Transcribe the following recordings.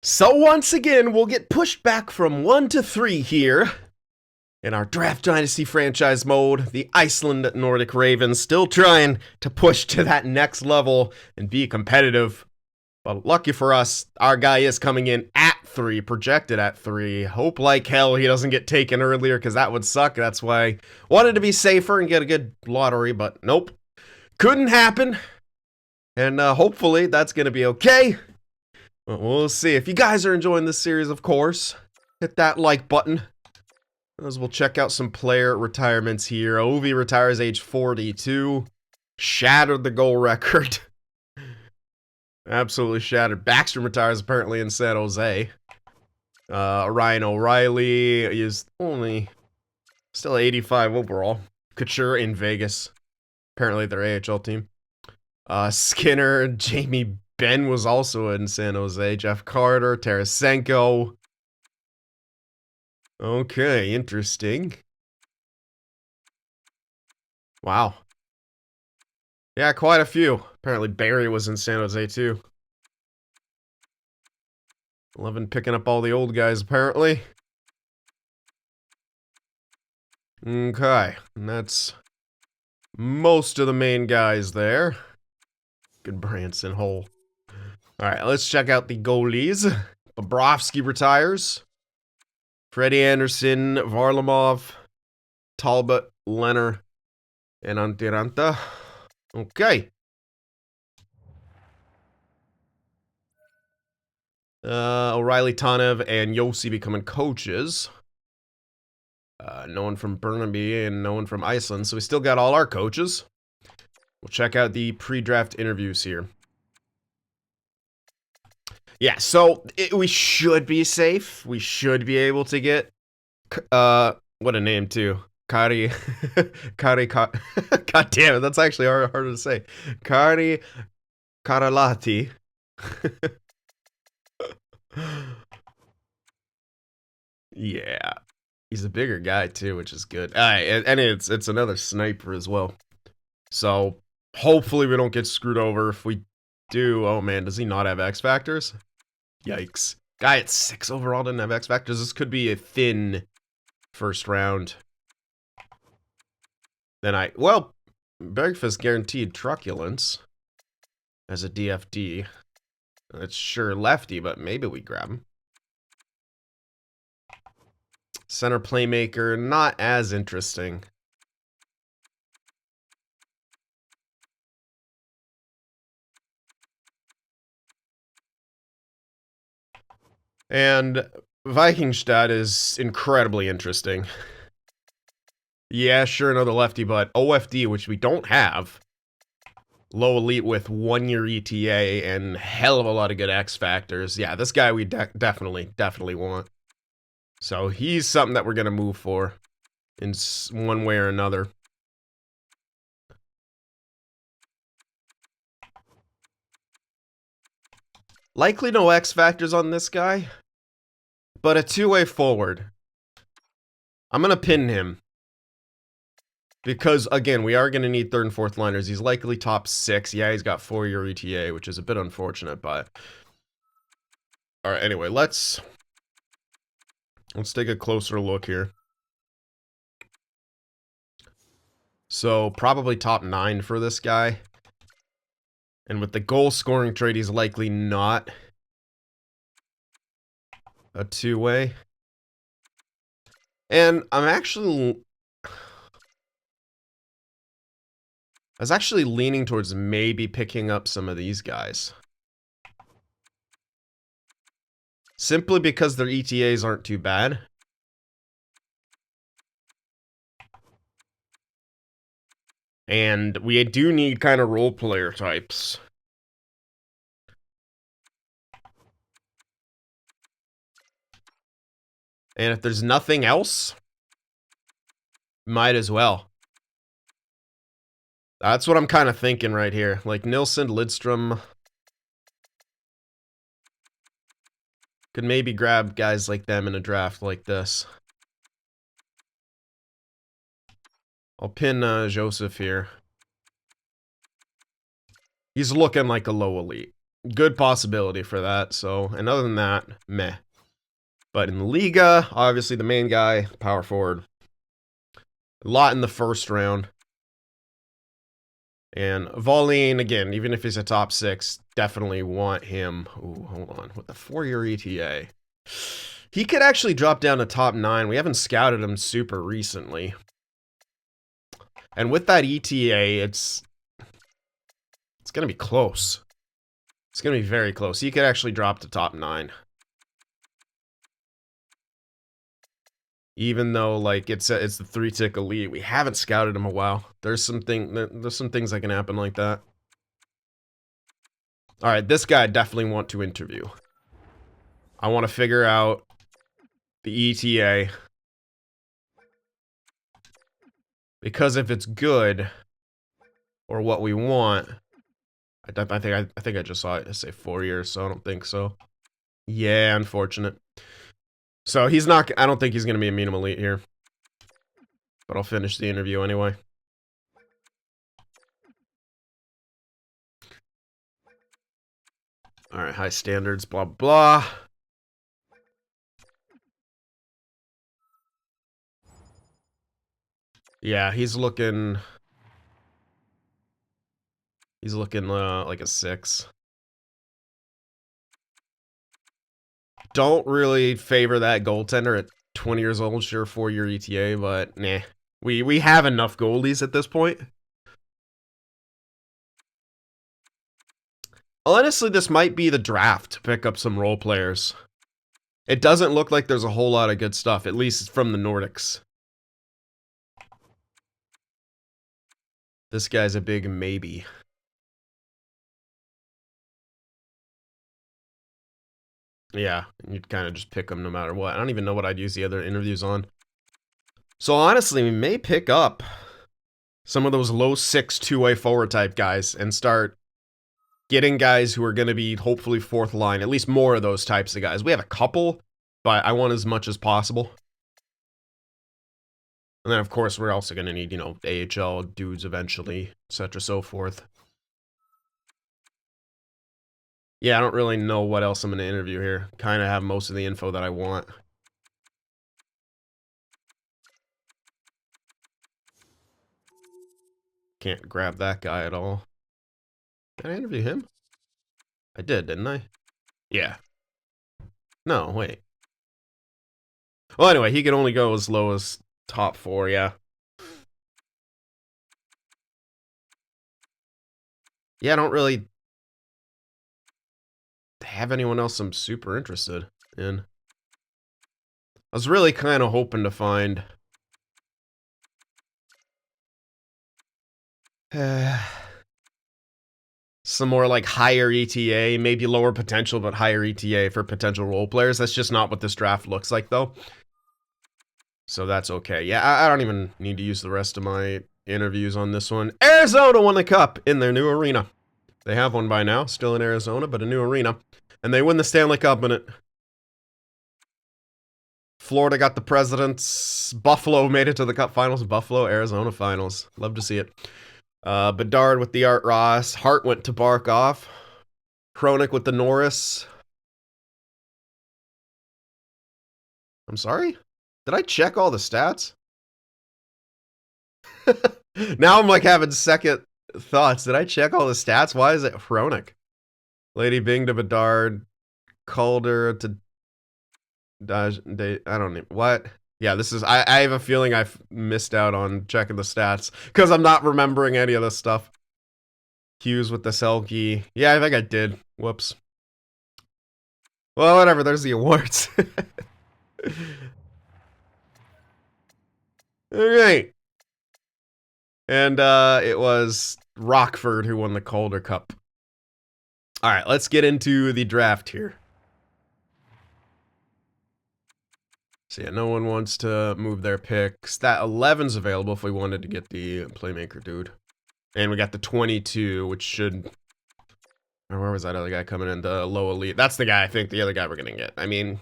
So once again, we'll get pushed back from 1 to 3 here in our Draft Dynasty franchise mode. The Iceland Nordic Ravens still trying to push to that next level and be competitive. But lucky for us, our guy is coming in at 3, projected at 3. Hope like hell he doesn't get taken earlier because that would suck. That's why I wanted to be safer and get a good lottery, but nope. Couldn't happen. And hopefully that's going to be okay. We'll see. If you guys are enjoying this series, of course, hit that like button. As we'll check out some player retirements here. Ovi retires age 42. Shattered the goal record. Absolutely shattered. Backstrom retires apparently in San Jose. Ryan O'Reilly is only still 85 overall. Couture in Vegas. Apparently their AHL team. Skinner, Jamie Ben was also in San Jose. Jeff Carter, Tarasenko. Okay, interesting. Wow. Yeah, quite a few. Apparently Barry was in San Jose too. 11 picking up all the old guys apparently. Okay, and that's most of the main guys there. Good Branson hole. Alright, let's check out the goalies. Bobrovsky retires. Freddie Anderson, Varlamov, Talbot, Leonard, and Antiranta. Okay. O'Reilly, Tanev, and Yossi becoming coaches. No one from Burnaby and no one from Iceland, so we still got all our coaches. We'll check out the pre-draft interviews here. Yeah, so we should be safe. We should be able to get, what a name too. God damn it, that's actually harder to say. Kari Karalati. Yeah. He's a bigger guy too, which is good. And it's another sniper as well. So hopefully we don't get screwed over. If we do, oh man, does he not have X Factors? Yikes. Guy at 6 overall didn't have X Factors. This could be a thin first round. Then Bergfist guaranteed truculence as a DFD. It's sure lefty, but maybe we grab him. Center playmaker, not as interesting. And Vikingstad is incredibly interesting. Yeah, sure, another lefty, but OFD, which we don't have. Low elite with 1-year ETA and hell of a lot of good X factors. Yeah, this guy we definitely want. So he's something that we're going to move for in one way or another. Likely no X factors on this guy, but a two-way forward. I'm going to pin him. Because, again, we are going to need third and fourth liners. He's likely top 6. Yeah, he's got 4-year ETA, which is a bit unfortunate, but... Alright, anyway, let's take a closer look here. So, probably top 9 for this guy. And with the goal scoring trade, he's likely not a two-way. And I was actually leaning towards maybe picking up some of these guys. Simply because their ETAs aren't too bad. And we do need kind of role player types. And if there's nothing else, might as well. That's what I'm kind of thinking right here. Like Nilsson, Lidstrom. Could maybe grab guys like them in a draft like this. I'll pin Joseph here. He's looking like a low elite. good possibility for that. So, and other than that, meh. But in the Liga, obviously the main guy, power forward. A lot in the first round. And Volin, again, even if he's a top 6, definitely want him. Ooh, hold on. With the 4-year ETA. He could actually drop down to top 9. We haven't scouted him super recently. And with that ETA, it's going to be close. It's going to be very close. He could actually drop to top 9. Even though, like, it's the 3-tick elite. We haven't scouted him a while. There's some things that can happen like that. Alright, this guy I definitely want to interview. I want to figure out the ETA. Because if it's good, or what we want, I think I just saw it say 4 years, so I don't think so. Yeah, unfortunate. So he's not. I don't think he's going to be a minimum elite here. But I'll finish the interview anyway. Alright, high standards, blah, blah. Yeah, he's looking like a 6. Don't really favor that goaltender at 20 years old. Sure, 4-year ETA, but nah. We have enough goalies at this point. Honestly, this might be the draft to pick up some role players. It doesn't look like there's a whole lot of good stuff, at least from the Nordics. This guy's a big maybe. Yeah, you'd kind of just pick him no matter what. I don't even know what I'd use the other interviews on. So honestly, we may pick up some of those low 6 2-way forward type guys and start getting guys who are going to be hopefully 4th line. At least more of those types of guys. We have a couple, but I want as much as possible. And then, of course, we're also going to need, AHL dudes eventually, etc. so forth. Yeah, I don't really know what else I'm going to interview here. Kind of have most of the info that I want. Can't grab that guy at all. Did I interview him? I did, didn't I? Yeah. No, wait. Well, anyway, he can only go as low as top 4, yeah. Yeah, I don't really have anyone else I'm super interested in. I was really kind of hoping to find some more like higher ETA, maybe lower potential, but higher ETA for potential role players. That's just not what this draft looks like, though. So that's okay. Yeah, I don't even need to use the rest of my interviews on this one. Arizona won the cup in their new arena. They have one by now, still in Arizona, but a new arena. And they win the Stanley Cup in it. Florida got the Presidents. Buffalo made it to the Cup Finals. Buffalo, Arizona Finals. Love to see it. Bedard with the Art Ross. Hart went to Barkov. Hronik with the Norris. I'm sorry? Did I check all the stats? Now I'm like having second thoughts. Did I check all the stats? Why is it Hronik? Lady Bing to Bedard. Calder to I don't know. What? Yeah, this is... I have a feeling I've missed out on checking the stats because I'm not remembering any of this stuff. Hughes with the Selkie. Yeah, I think I did. Whoops. Well, whatever. There's the awards. Alright. And it was Rockford who won the Calder Cup. Alright, let's get into the draft here. So yeah, no one wants to move their picks. That 11's available if we wanted to get the playmaker dude. And we got the 22, which should... Or where was that other guy coming in? The low elite. That's the guy I think the other guy we're going to get. I mean,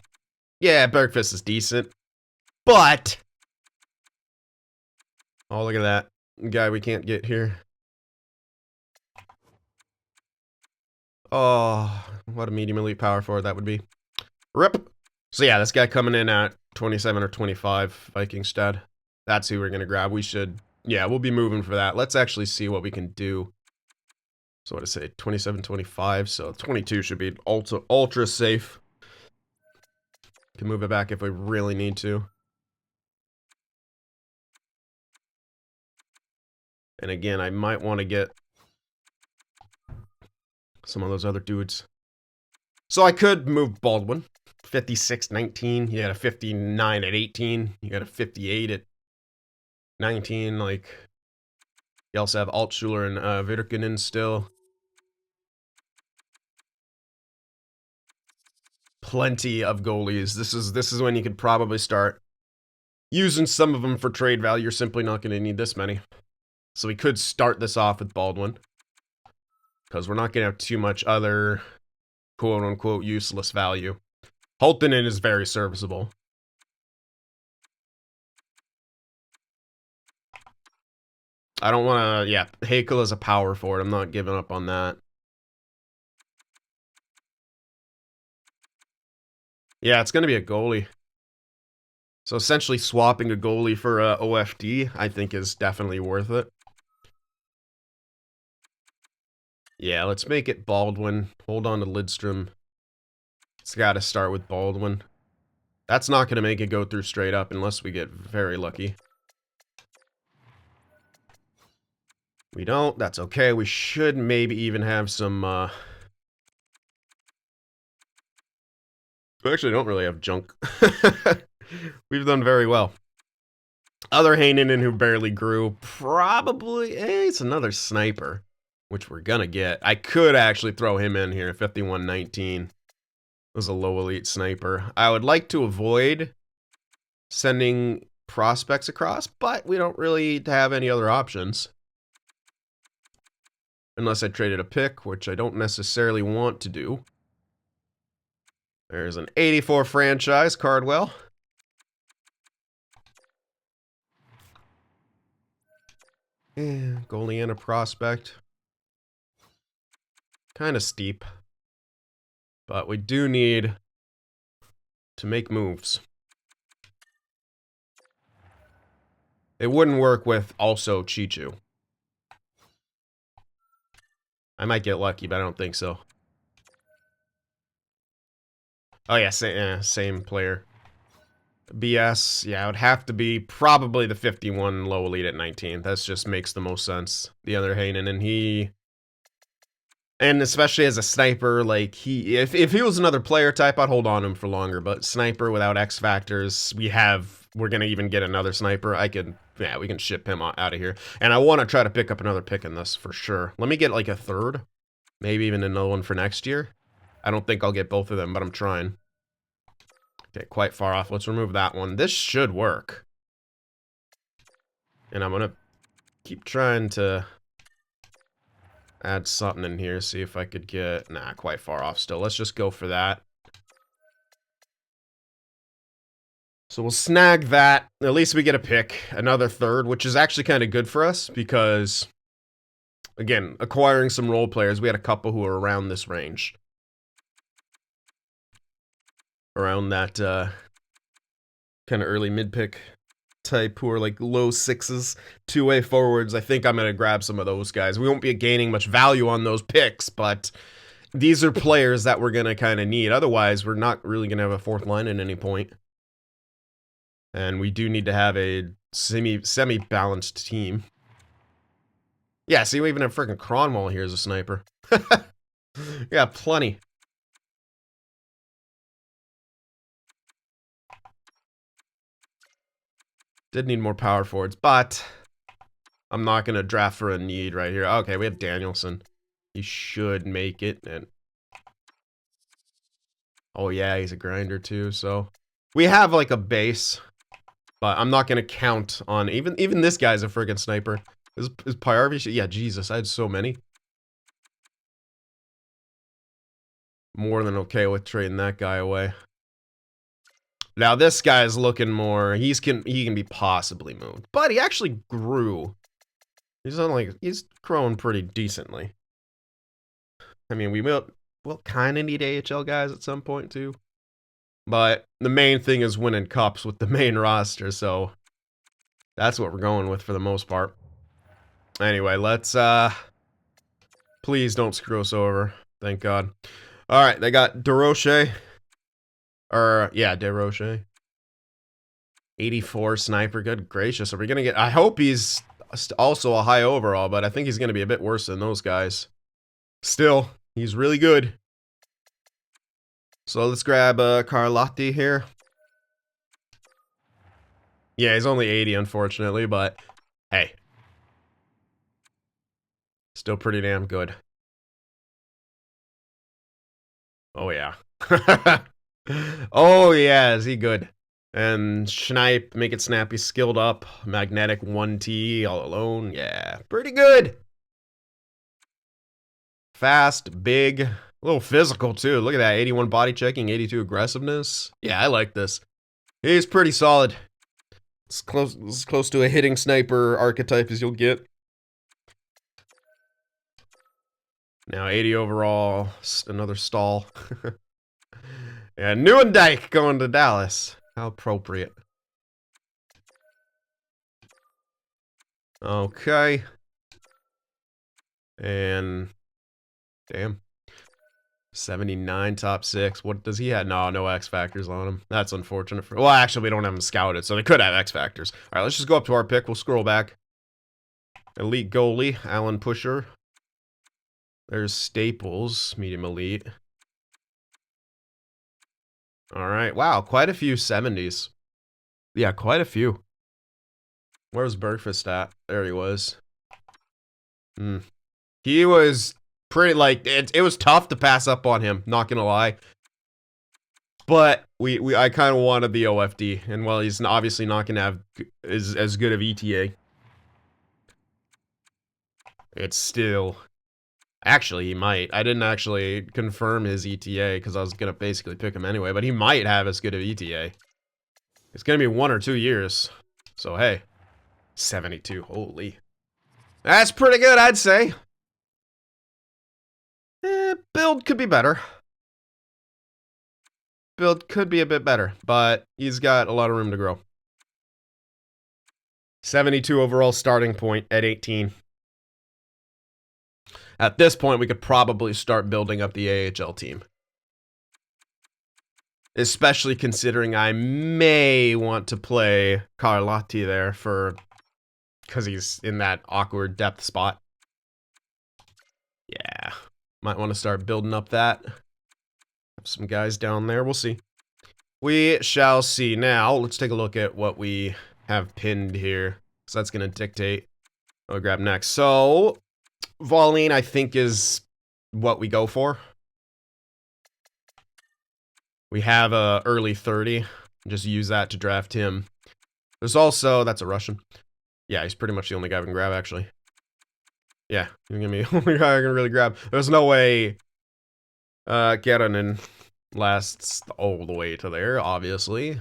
yeah, Bergfist is decent. But... Oh, look at that guy we can't get here. Oh, what a medium elite power forward that would be. Rip. So yeah, this guy coming in at 27 or 25 Vikingstad. That's who we're going to grab. We should, yeah, we'll be moving for that. Let's actually see what we can do. So what to say, 27, 25. So 22 should be ultra safe. Can move it back if we really need to. And again, I might want to get some of those other dudes. So I could move Baldwin. 56, 19. You got a 59 at 18. You got a 58 at 19. Like, you also have Altschuler and Vitterkinen still. Plenty of goalies. This is when you could probably start using some of them for trade value. You're simply not going to need this many. So we could start this off with Baldwin, because we're not going to have too much other quote-unquote useless value. Holtinen is very serviceable. I don't want to, yeah, Hakel is a power forward. I'm not giving up on that. Yeah, it's going to be a goalie. So essentially swapping a goalie for a OFD, I think, is definitely worth it. Yeah, let's make it Baldwin. Hold on to Lidstrom. It's got to start with Baldwin. That's not going to make it go through straight up unless we get very lucky. We don't. That's okay. We should maybe even have some... We actually don't really have junk. We've done very well. Other Heinonen who barely grew, probably... it's another sniper, which we're gonna get. I could actually throw him in here, 51-19. Was a low elite sniper. I would like to avoid sending prospects across, but we don't really have any other options. Unless I traded a pick, which I don't necessarily want to do. There's an 84 franchise, Cardwell. Yeah, goalie and a prospect. Kind of steep. But we do need to make moves. It wouldn't work with also Chichu. I might get lucky, but I don't think so. Oh yeah, same player. BS, yeah, it would have to be probably the 51 low elite at 19. That just makes the most sense. The other Heinen, and he... And especially as a sniper, like, if he was another player type, I'd hold on to him for longer. But sniper without X factors, we're gonna even get another sniper. Yeah, we can ship him out of here. And I want to try to pick up another pick in this, for sure. Let me get, like, a third. Maybe even another one for next year. I don't think I'll get both of them, but I'm trying. Okay, quite far off. Let's remove that one. This should work. And I'm gonna keep trying to add something in here, see if I could get... Nah, quite far off still. Let's just go for that. So we'll snag that. At least we get a pick. Another third, which is actually kind of good for us, because... Again, acquiring some role players, we had a couple who are around this range. Around that kind of early mid-pick type who are like low sixes, two-way forwards. I think I'm going to grab some of those guys. We won't be gaining much value on those picks, but these are players that we're going to kind of need. Otherwise, we're not really going to have a fourth line at any point. And we do need to have a semi-balanced team. Yeah, see, we even have freaking Cronwall here as a sniper. Yeah, plenty. Did need more power forwards, but I'm not going to draft for a need right here. Okay, we have Danielson. He should make it. And oh, yeah, he's a grinder too, so... We have, like, a base, but I'm not going to count on... Even this guy's a friggin' sniper. Is Pyarvi... Yeah, Jesus, I had so many. More than okay with trading that guy away. Now, this guy's looking more... He can be possibly moved. But he actually grew. He's growing pretty decently. I mean, we'll kind of need AHL guys at some point too. But the main thing is winning cups with the main roster, so that's what we're going with for the most part. Anyway, let's please don't screw us over. Thank God. All right, they got DeRoche. Yeah, DeRoche. 84 sniper. Good gracious. Are we going to get... I hope he's also a high overall, but I think he's going to be a bit worse than those guys. Still, he's really good. So let's grab Carlotti here. Yeah, he's only 80, unfortunately, but hey. Still pretty damn good. Oh, yeah. Oh, yeah, is he good? And Schneip, make it snappy, skilled up. Magnetic 1T, all alone. Yeah, pretty good. Fast, big, a little physical, too. Look at that, 81 body checking, 82 aggressiveness. Yeah, I like this. He's pretty solid. It's close to a hitting sniper archetype as you'll get. Now 80 overall, another stall. Yeah, Nieuwendyk going to Dallas. How appropriate. Okay. And damn. 79 top 6. What does he have? No X factors on him. That's unfortunate. Well, actually, we don't have him scouted, so they could have X factors. All right, let's just go up to our pick. We'll scroll back. Elite goalie, Alan Pusher. There's Staples, medium elite. All right. Wow, quite a few 70s. Yeah, quite a few. Where's Bergfist at? There he was. He was pretty, like, it was tough to pass up on him, not gonna lie. But I kind of wanted the OFD, and while he's obviously not gonna have as good of ETA, it's still... Actually, he might. I didn't actually confirm his ETA, because I was gonna basically pick him anyway, but he might have as good of ETA. It's gonna be 1 or 2 years. So, hey. 72, holy. That's pretty good, I'd say. Build could be better. Build could be a bit better, but he's got a lot of room to grow. 72 overall starting point at 18. At this point, we could probably start building up the AHL team. Especially considering I may want to play Carlotti there because he's in that awkward depth spot. Yeah. Might want to start building up that. Have some guys down there. We'll see. We shall see. Now, let's take a look at what we have pinned here. So that's going to dictate what we grab next. So, Volin, I think, is what we go for. We have a early 30. Just use that to draft him. There's also... That's a Russian. Yeah, he's pretty much the only guy we can grab, actually. Yeah, he's gonna be the only guy I can really grab. There's no way Keronen lasts all the way to there, obviously.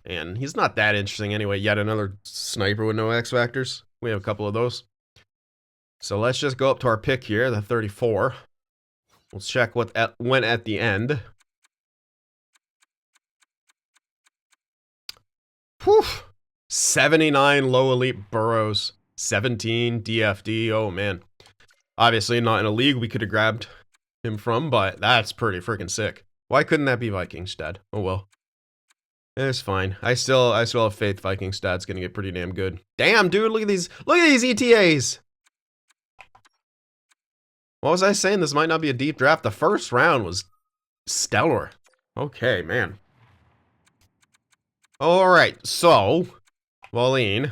And he's not that interesting anyway. Yet another sniper with no X factors. We have a couple of those. So let's just go up to our pick here, the 34. Let's check what went at the end. Whew. 79 low elite burrows. 17 DFD. Oh, man. Obviously, not in a league we could have grabbed him from, but that's pretty freaking sick. Why couldn't that be Vikingstad? Oh, well. It's fine. I still have faith Vikingstad's gonna get pretty damn good. Damn, dude, look at these ETAs! What was I saying? This might not be a deep draft. The first round was stellar. Okay, man. Alright, so... Volin...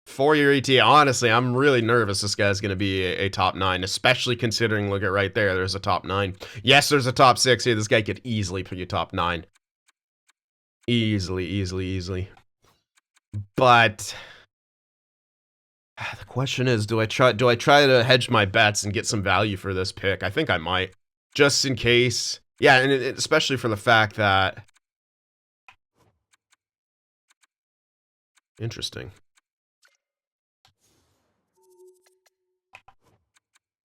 4-year ETA. Honestly, I'm really nervous this guy's going to be a top 9, especially considering, look at right there, there's a top 9. Yes, there's a top 6 here. This guy could easily put you top 9. Easily. But the question is, do I try to hedge my bets and get some value for this pick? I think I might, just in case. Yeah, and especially for the fact that... Interesting.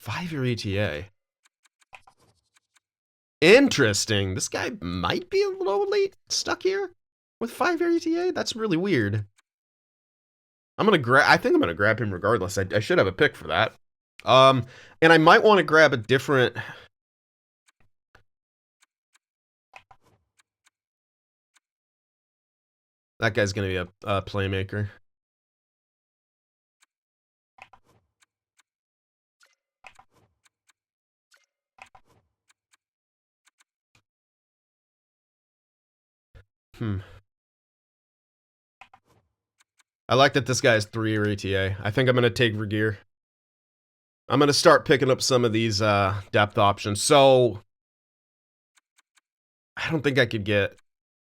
5-year ETA. Interesting. This guy might be a little late stuck here with 5-year ETA. That's really weird. I think I'm gonna grab him regardless. I should have a pick for that. And I might want to grab a different. That guy's gonna be a playmaker. I like that this guy has 3-year ETA. I think I'm gonna take Regeer. I'm gonna start picking up some of these depth options. So I don't think I could get.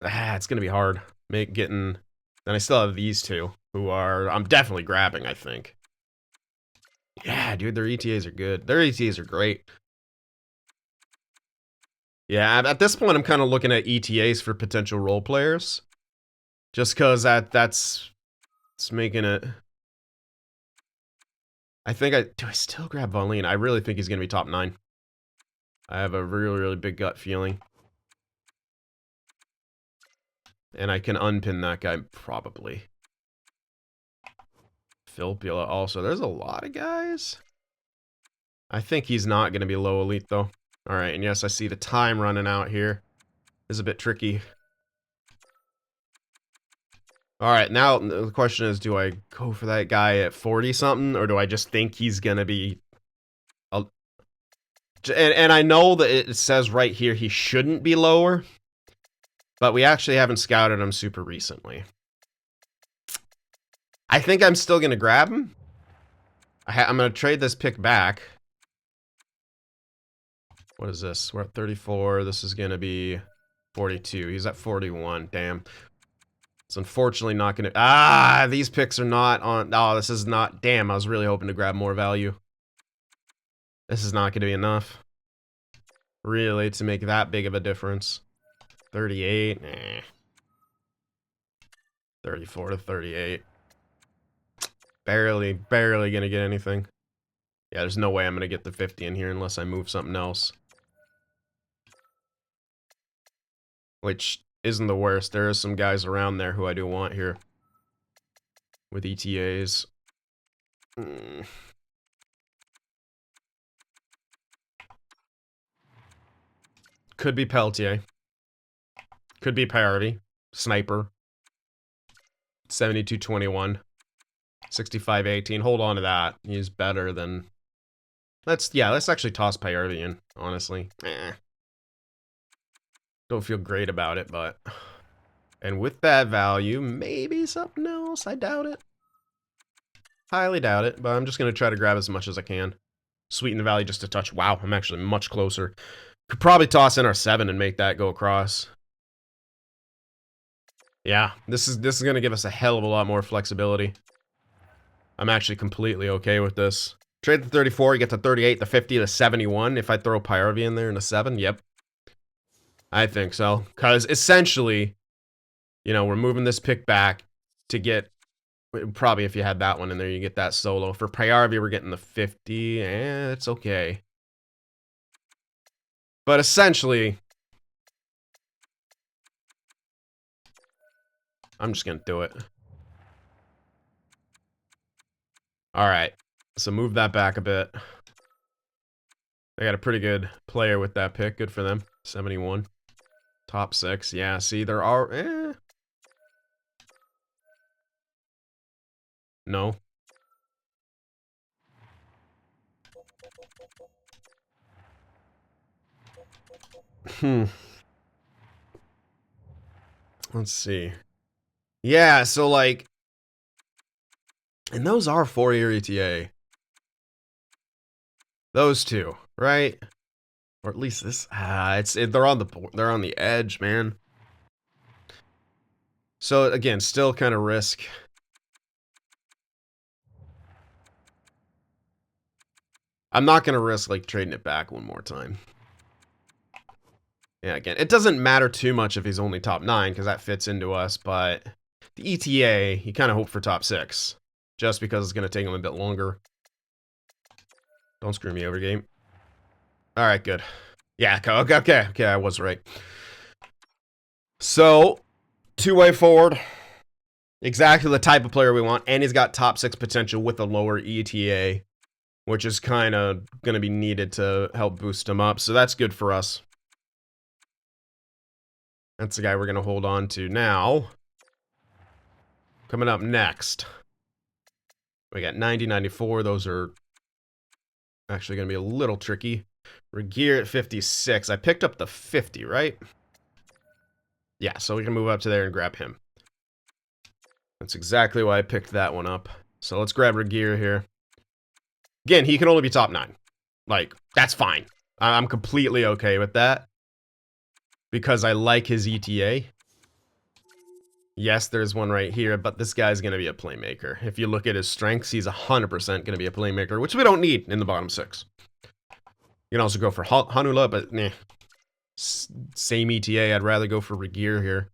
It's gonna be hard. Then I still have these two who I'm definitely grabbing. I think. Yeah, dude, their ETAs are good. Their ETAs are great. Yeah, at this point, I'm kind of looking at ETAs for potential role players, just because that's making it. I think do I still grab Volin? I really think he's gonna be top 9. I have a really, really big gut feeling. And I can unpin that guy, probably. Filppula also. There's a lot of guys. I think he's not going to be low elite, though. Alright, and yes, I see the time running out here. This is a bit tricky. Alright, now the question is, do I go for that guy at 40-something, or do I just think he's going to be... And I know that it says right here he shouldn't be lower, but we actually haven't scouted him super recently. I think I'm still going to grab him. I'm going to trade this pick back. What is this? We're at 34. This is going to be 42. He's at 41. Damn. It's unfortunately not going to... these picks are not on... Oh, this is not... Damn, I was really hoping to grab more value. This is not going to be enough. Really, to make that big of a difference. 38. Nah. 34 to 38. Barely going to get anything. Yeah, there's no way I'm going to get the 50 in here unless I move something else. Which isn't the worst. There are some guys around there who I do want here. With ETAs. Could be Peltier. Could be Priority. Sniper. 72-21. 65-18. Hold on to that. He's better than... Let's actually toss Priority in, honestly. Don't feel great about it, but... And with that value, maybe something else. I doubt it. Highly doubt it, but I'm just going to try to grab as much as I can. Sweeten the value just a touch. Wow, I'm actually much closer. Could probably toss in our 7 and make that go across. Yeah, this is going to give us a hell of a lot more flexibility. I'm actually completely okay with this. Trade the 34, you get the 38, the 50, the 71. If I throw Pyarvi in there and a 7, yep. I think so. Because essentially, you know, we're moving this pick back to get... Probably if you had that one in there, you get that solo. For Pyarvi, we're getting the 50. It's okay. But essentially... I'm just going to do it. Alright. So move that back a bit. They got a pretty good player with that pick. Good for them. 71. Top 6. Yeah, see, there are... No. Let's see. Yeah, so like... And those are 4-year ETA. Those two, right? Or at least this... they're on the edge, man. So again, still kind of risk. I'm not going to risk like trading it back one more time. Yeah, again, it doesn't matter too much if he's only top 9 because that fits into us, but the ETA, you kind of hope for top 6 just because it's going to take him a bit longer. Don't screw me over, game. All right, good. Yeah, okay, I was right. So, two-way forward. Exactly the type of player we want, and he's got top 6 potential with a lower ETA, which is kind of going to be needed to help boost him up, so that's good for us. That's the guy we're going to hold on to now. Coming up next, we got 90, 94. Those are actually going to be a little tricky. Regear at 56. I picked up the 50, right? Yeah, so we can move up to there and grab him. That's exactly why I picked that one up. So let's grab Regear here. Again, he can only be top 9. Like, that's fine. I'm completely okay with that. Because I like his ETA. Yes, there's one right here, but this guy's going to be a playmaker. If you look at his strengths, he's 100% going to be a playmaker, which we don't need in the bottom 6. You can also go for Hanula, but nah. Same ETA, I'd rather go for Regear here.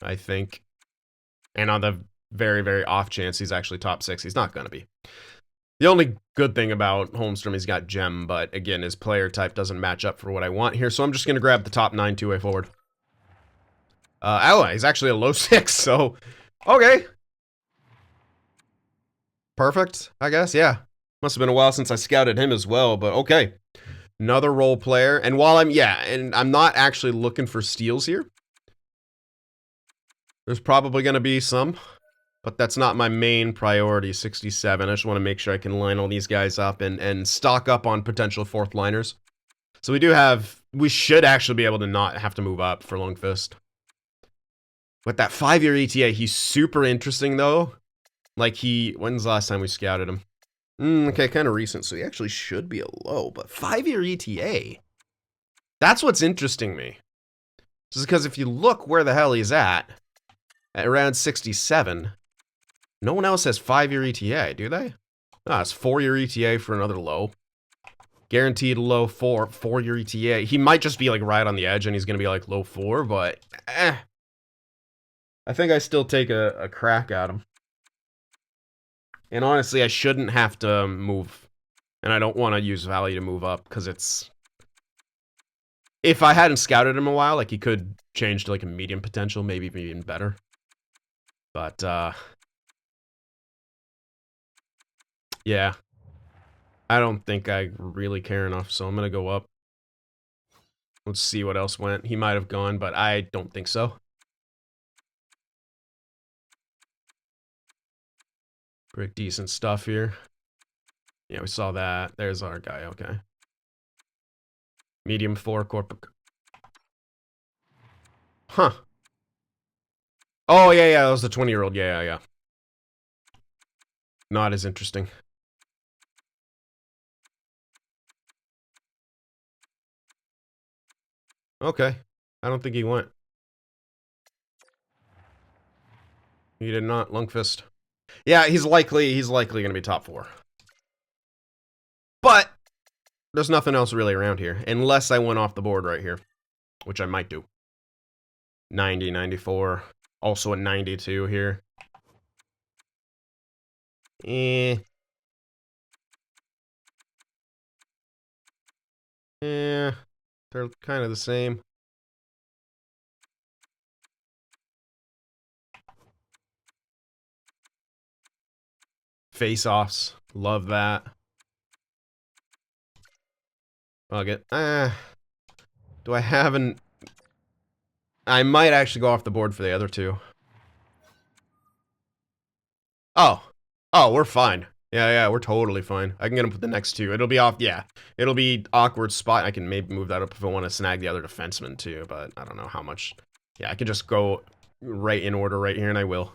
I think. And on the very, very off chance he's actually top 6, he's not going to be. The only good thing about Holmstrom, he's got Gem, but again, his player type doesn't match up for what I want here, so I'm just going to grab the top 9 two-way forward. He's actually a low 6, so okay. Perfect, I guess, yeah. Must have been a while since I scouted him as well, but okay. Another role player, and while I'm not actually looking for steals here. There's probably going to be some, but that's not my main priority, 67. I just want to make sure I can line all these guys up and stock up on potential 4th liners. So we should actually be able to not have to move up for Lundqvist. With that 5-year ETA, he's super interesting though. Like when's the last time we scouted him? Okay, kind of recent, so he actually should be a low, but 5-year ETA. That's what's interesting me. Just because if you look where the hell he's at around 67, no one else has 5-year ETA, do they? Ah, it's 4-year ETA for another low. Guaranteed low 4-year ETA. He might just be like right on the edge and he's going to be like low 4, but I think I still take a crack at him. And honestly, I shouldn't have to move. And I don't want to use Valley to move up because it's... If I hadn't scouted him a while, like he could change to like a medium potential, maybe even better. But, yeah. I don't think I really care enough, so I'm going to go up. Let's see what else went. He might have gone, but I don't think so. Pretty decent stuff here. Yeah, we saw that. There's our guy, okay. Medium 4, corporate. Huh. Oh, yeah, that was the 20-year-old. Yeah. Not as interesting. Okay. I don't think he went. He did not. Lundqvist. Yeah, he's likely going to be top 4. But there's nothing else really around here. Unless I went off the board right here. Which I might do. 90, 94. Also a 92 here. Yeah, they're kind of the same. Face-offs. Love that. I'll get... do I have an... I might actually go off the board for the other 2. Oh, we're fine. Yeah, we're totally fine. I can get him with the next 2. It'll be off, yeah. It'll be awkward spot. I can maybe move that up if I want to snag the other defenseman too, but I don't know how much. Yeah, I can just go right in order right here, and I will.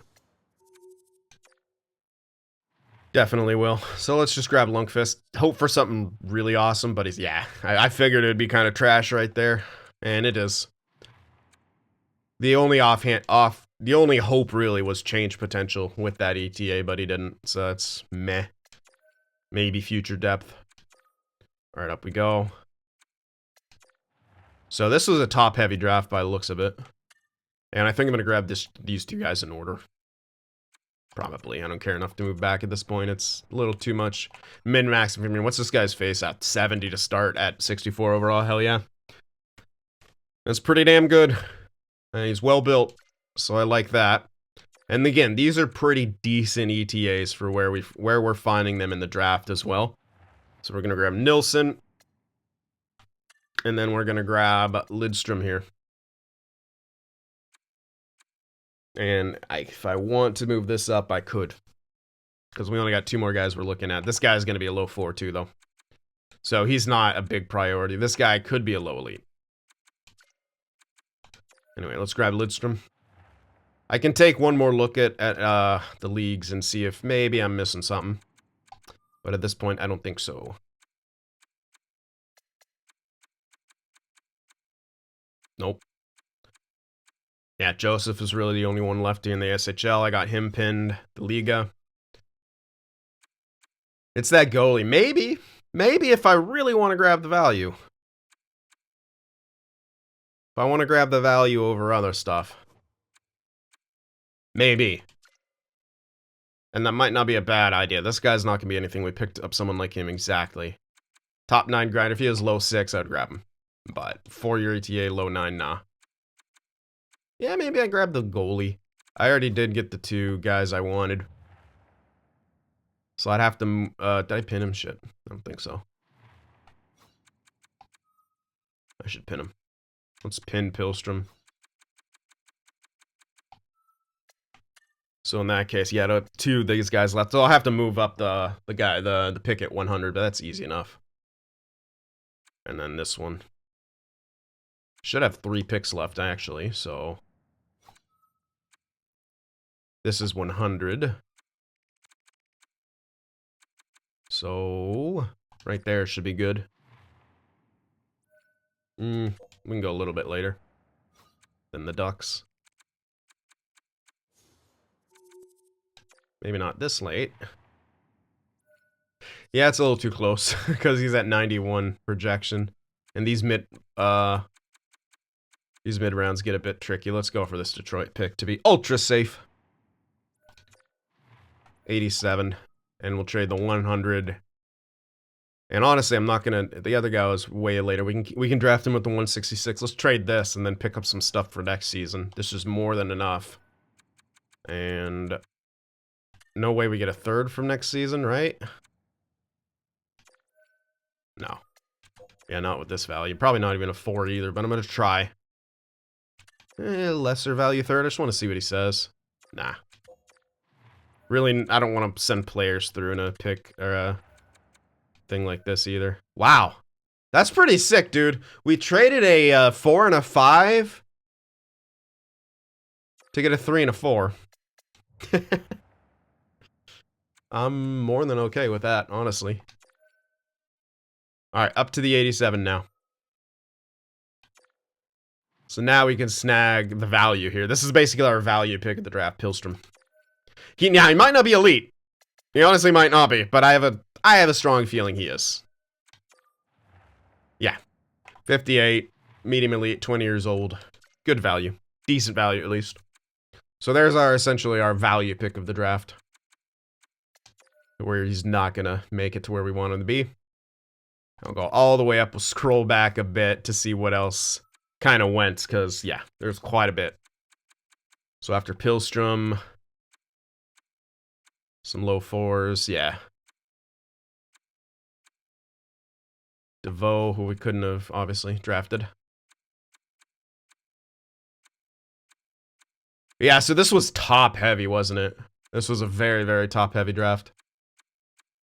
Definitely will. So let's just grab Lundqvist. Hope for something really awesome, but yeah. I figured it'd be kind of trash right there, and it is. The only the only hope really was change potential with that ETA, but he didn't, so that's meh. Maybe future depth. Alright, up we go. So this was a top-heavy draft by the looks of it. And I think I'm going to grab these 2 guys in order. Probably. I don't care enough to move back at this point. It's a little too much min-max. I mean, what's this guy's face at? 70 to start at 64 overall. Hell yeah. That's pretty damn good. He's well built, so I like that. And again, these are pretty decent ETAs for where we're finding them in the draft as well. So we're gonna grab Nilsson, and then we're gonna grab Lidstrom here. And if I want to move this up, I could. Because we only got 2 more guys we're looking at. This guy's going to be a low 4 too, though. So he's not a big priority. This guy could be a low elite. Anyway, let's grab Lidstrom. I can take one more look at the leagues and see if maybe I'm missing something. But at this point, I don't think so. Nope. Yeah, Joseph is really the only one left in the SHL. I got him pinned. The Liga. It's that goalie. Maybe if I really want to grab the value. If I want to grab the value over other stuff. Maybe. And that might not be a bad idea. This guy's not going to be anything. We picked up someone like him exactly. Top 9 grind. If he has low 6, I'd grab him. But 4-year ETA, low 9, nah. Yeah, maybe I grab the goalie. I already did get the 2 guys I wanted. So I'd have to, did I pin him? Shit. I don't think so. I should pin him. Let's pin Pilstrom. So in that case, yeah, 2 of these guys left. So I'll have to move up the pick at 100, but that's easy enough. And then this one. Should have 3 picks left, actually, so... This is 100. So, right there should be good. We can go a little bit later than the Ducks. Maybe not this late. Yeah, it's a little too close because he's at 91 projection. And these mid rounds get a bit tricky. Let's go for this Detroit pick to be ultra safe. 87. And we'll trade the 100. And honestly, I'm not gonna. The other guy was way later. We can draft him with the 166. Let's trade this and then pick up some stuff for next season. This is more than enough. And no way we get a 3rd from next season, right? No. Yeah, not with this value. Probably not even a 4 either, but I'm gonna try. Lesser value 3rd. I just want to see what he says. Nah. Really, I don't want to send players through in a pick or a thing like this either. Wow. That's pretty sick, dude. We traded a 4 and a 5 to get a 3 and a 4. I'm more than okay with that, honestly. Alright, up to the 87 now. So now we can snag the value here. This is basically our value pick of the draft, Pilstrom. He might not be elite. He honestly might not be, but I have a strong feeling he is. Yeah. 58, medium elite, 20 years old. Good value. Decent value, at least. So there's essentially our value pick of the draft. Where he's not going to make it to where we want him to be. I'll go all the way up. We'll scroll back a bit to see what else kind of went, because, yeah, there's quite a bit. So after Pilstrom... Some low 4s, yeah. DeVoe, who we couldn't have, obviously, drafted. Yeah, so this was top-heavy, wasn't it? This was a very, very top-heavy draft.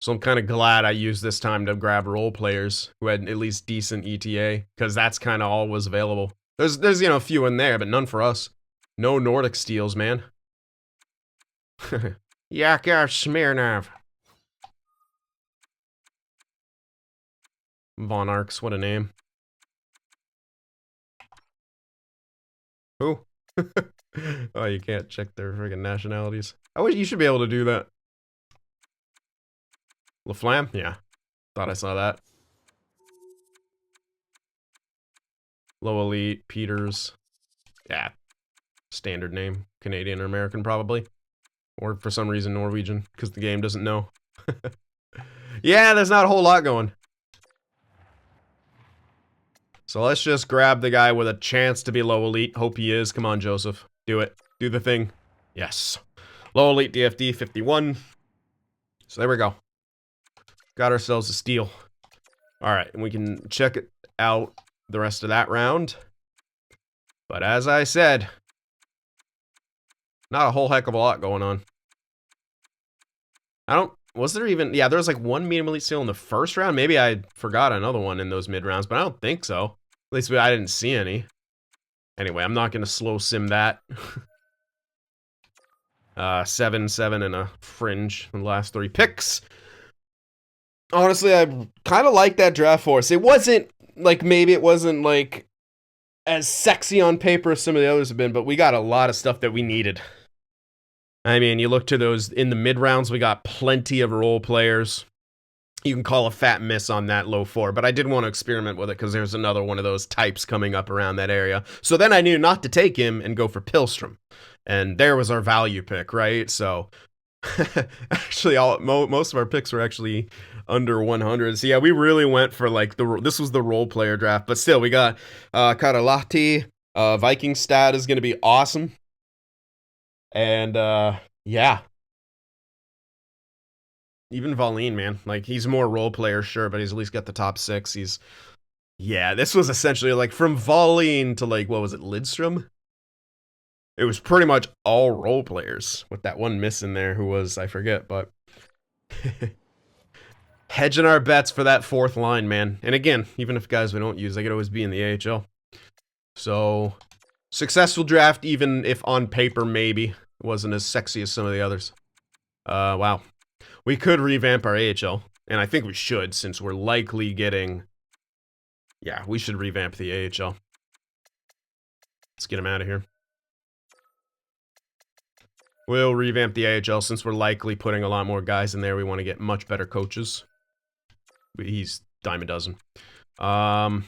So I'm kind of glad I used this time to grab role players who had at least decent ETA, because that's kind of all was available. There's a few in there, but none for us. No Nordic steals, man. Yakar Smirnov. Von Arx, what a name. Who? Oh, you can't check their friggin' nationalities. I wish you should be able to do that. LaFlamme? Yeah. Thought I saw that. Low Elite, Peters. Yeah. Standard name. Canadian or American, probably. Or for some reason Norwegian, because the game doesn't know. Yeah, there's not a whole lot going. So let's just grab the guy with a chance to be low elite. Hope he is. Come on, Joseph. Do it. Do the thing. Yes. Low elite DFD 51. So there we go. Got ourselves a steal. Alright, and we can check it out the rest of that round. But as I said, not a whole heck of a lot going on. Was there even, yeah, there was like one medium elite steal in the first round. Maybe I forgot another one in those mid rounds, but I don't think so. At least I didn't see any. Anyway, I'm not going to slow sim that. 7-7 and a fringe in the last 3 picks. Honestly, I kind of like that draft force. It wasn't, like, maybe it wasn't, like, as sexy on paper as some of the others have been, but we got a lot of stuff that we needed. I mean, you look to those in the mid rounds, we got plenty of role players. You can call a fat miss on that low 4, but I did want to experiment with it because there's another one of those types coming up around that area. So then I knew not to take him and go for Pilstrom. And there was our value pick, right? So actually, most of our picks were actually under 100. So yeah, we really went for like this was the role player draft, but still we got Karalahti. Viking stat is going to be awesome. And yeah. Even Valine, man. Like, he's more role player, sure, but he's at least got the top 6. Yeah, this was essentially like from Valine to like, what was it, Lidstrom? It was pretty much all role players with that one miss in there who was, I forget, but hedging our bets for that 4th line, man. And again, even if guys we don't use, they could always be in the AHL. So, successful draft, even if on paper maybe wasn't as sexy as some of the others. Wow. We could revamp our AHL, and I think we should, since we're likely getting... Yeah, we should revamp the AHL. Let's get him out of here. We'll revamp the AHL, since we're likely putting a lot more guys in there. We want to get much better coaches. He's dime a dozen. Why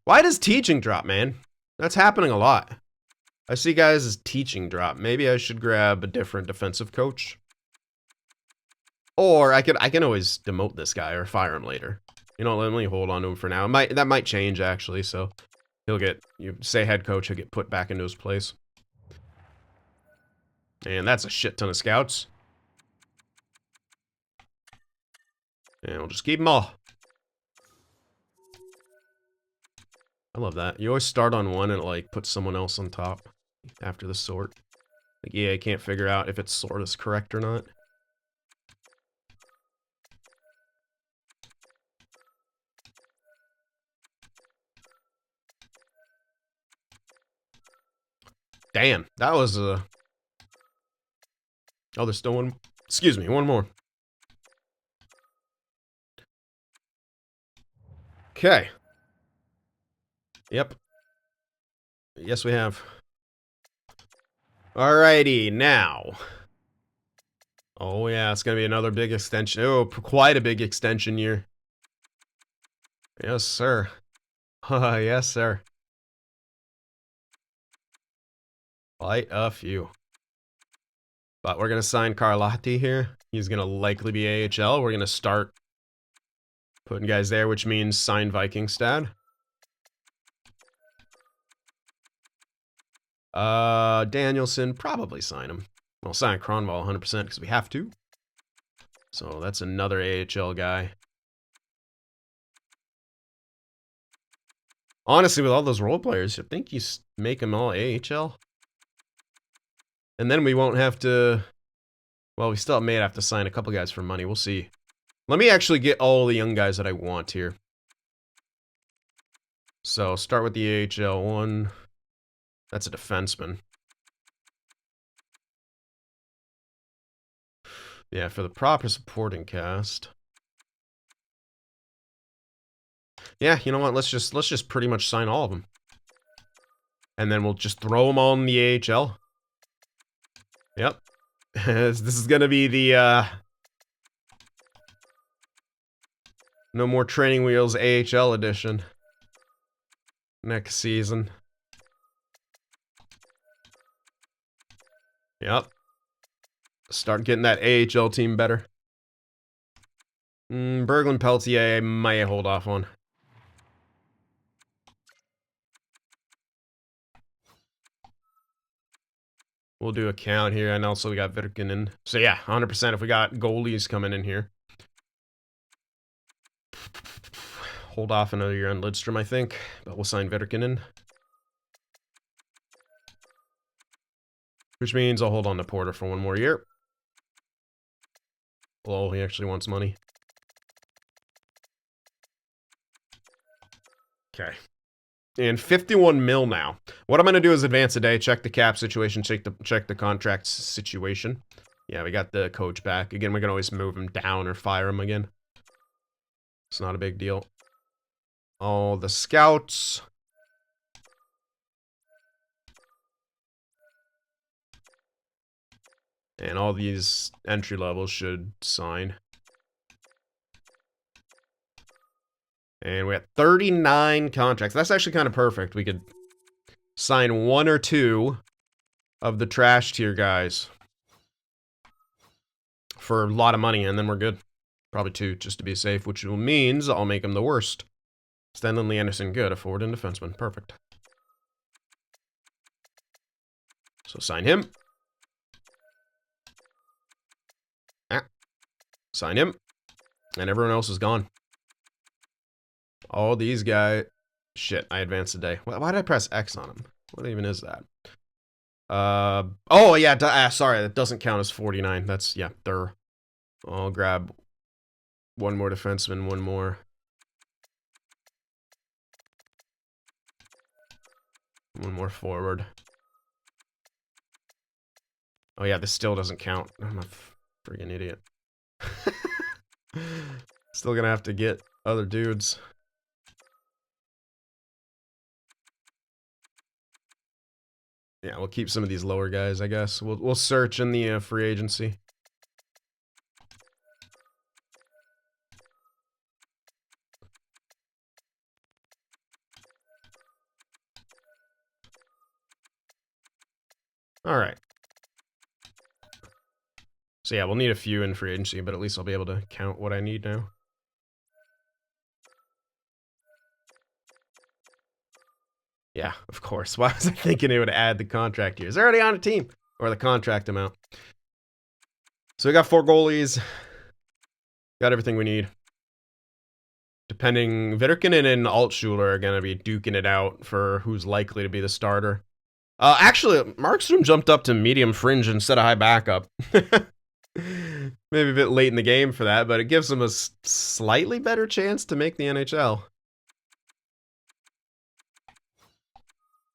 does teaching drop, man? That's happening a lot. I see guys as teaching drop. Maybe I should grab a different defensive coach. Or I can always demote this guy or fire him later. You know, let me hold on to him for now. That might change actually, so he'll get, you say head coach, he'll get put back into his place. And that's a shit ton of scouts. And we'll just keep them all. I love that. You always start on one and like put someone else on top after the sort. Like, yeah, I can't figure out if its sort is correct or not. Damn, that was a... Oh, there's still one... Excuse me, one more. Okay. Yep. Yes, we have. Alrighty, now. Oh, yeah, it's gonna be another big extension. Oh, quite a big extension year. Yes, sir. Yes, sir. Quite a few. But we're going to sign Karlahti here. He's going to likely be AHL. We're going to start putting guys there, which means sign Vikingstad. Danielson, probably sign him. We'll sign Kronwall 100% because we have to. So that's another AHL guy. Honestly, with all those role players, I think you make them all AHL. And then we won't have to... Well, we still may have to sign a couple guys for money. We'll see. Let me actually get all the young guys that I want here. So, start with the AHL one. That's a defenseman. Yeah, for the proper supporting cast. Yeah, you know what? Let's just pretty much sign all of them. And then we'll just throw them all in the AHL. Yep. This is gonna be the, No More Training Wheels AHL edition. Next season. Yep. Start getting that AHL team better. Berglund Peltier, I might hold off on. We'll do a count here, and also we got Virkanen. So yeah, 100% if we got goalies coming in here. Hold off another year on Lidstrom, I think, but we'll sign Virkanen. Which means I'll hold on to Porter for one more year. Well, he actually wants money. Okay. And 51 mil now. What I'm going to do is advance a day, check the cap situation, check the contract situation. Yeah, we got the coach back. Again, we can always move him down or fire him again. It's not a big deal. All the scouts. And all these entry levels should sign. And we have 39 contracts. That's actually kind of perfect. We could sign one or two of the trash tier guys for a lot of money, and then we're good. Probably two, just to be safe, which means I'll make him the worst. Stanley Anderson, good. A forward and defenseman. Perfect. So sign him. Sign him. And everyone else is gone. All these guys... Shit, I advanced a day. Why did I press X on him? What even is that? Oh, yeah, sorry, that doesn't count as 49. That's, yeah, they're... I'll grab one more defenseman, one more. One more forward. Oh, yeah, this still doesn't count. I'm a freaking idiot. Still gonna have to get other dudes. Yeah, we'll keep some of these lower guys, I guess. We'll search in the free agency. All right. So yeah, we'll need a few in free agency, but at least I'll be able to count what I need now. Yeah, of course. Why was I thinking it would add the contract years? They're already on a team. Or the contract amount. So we got 4 goalies. Got everything we need. Depending, Virkanen and Altschuler are going to be duking it out for who's likely to be the starter. Actually, Markstrom jumped up to medium fringe instead of high backup. Maybe a bit late in the game for that, but it gives him a slightly better chance to make the NHL.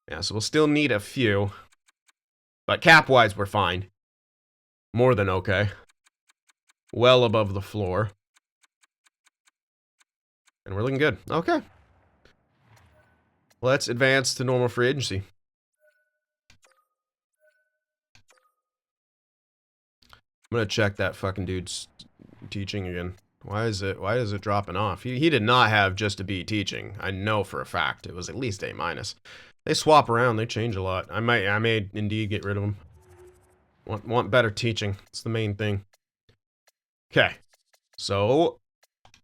Yeah, so we'll still need a few. But cap-wise, we're fine. More than okay. Well above the floor. And we're looking good. Okay. Let's advance to normal free agency. I'm gonna check that fucking dude's teaching again. Why is it dropping off? He did not have just a B teaching. I know for a fact. It was at least A-. They swap around, they change a lot. I may indeed get rid of them. Want better teaching. It's the main thing. Okay. So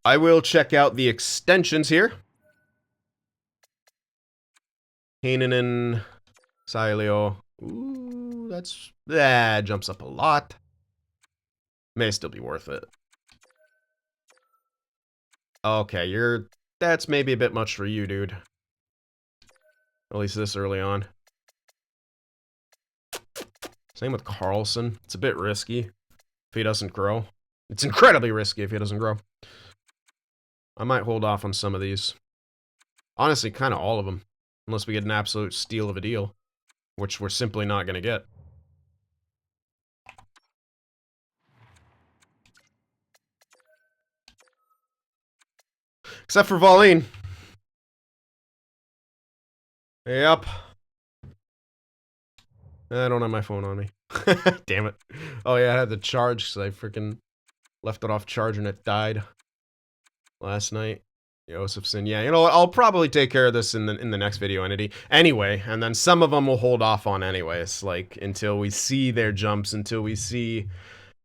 I will check out the extensions here. Heinonen, Sileo. Ooh, that jumps up a lot. May still be worth it. Okay, that's maybe a bit much for you, dude. At least this early on. Same with Carlson. It's a bit risky if he doesn't grow. It's incredibly risky if he doesn't grow. I might hold off on some of these. Honestly, kind of all of them. Unless we get an absolute steal of a deal. Which we're simply not going to get. Except for Volleen. Yep. I don't have my phone on me. Damn it. Oh yeah, I had to charge because I freaking left it off charge and it died last night. Josephson, yeah, you know what? I'll probably take care of this in the next video anyway, and then some of them we'll hold off on anyways, like until we see their jumps, until we see.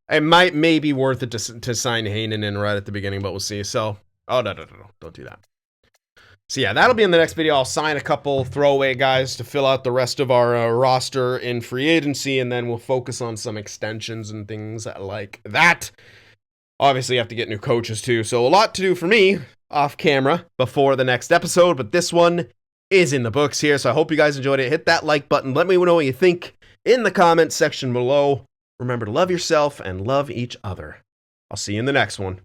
It might maybe worth it to sign Heinen in right at the beginning, but we'll see. So, oh no, don't do that. So yeah, that'll be in the next video. I'll sign a couple throwaway guys to fill out the rest of our roster in free agency, and then we'll focus on some extensions and things like that. Obviously, you have to get new coaches too, so a lot to do for me off camera before the next episode, but this one is in the books here, so I hope you guys enjoyed it. Hit that like button. Let me know what you think in the comments section below. Remember to love yourself and love each other. I'll see you in the next one.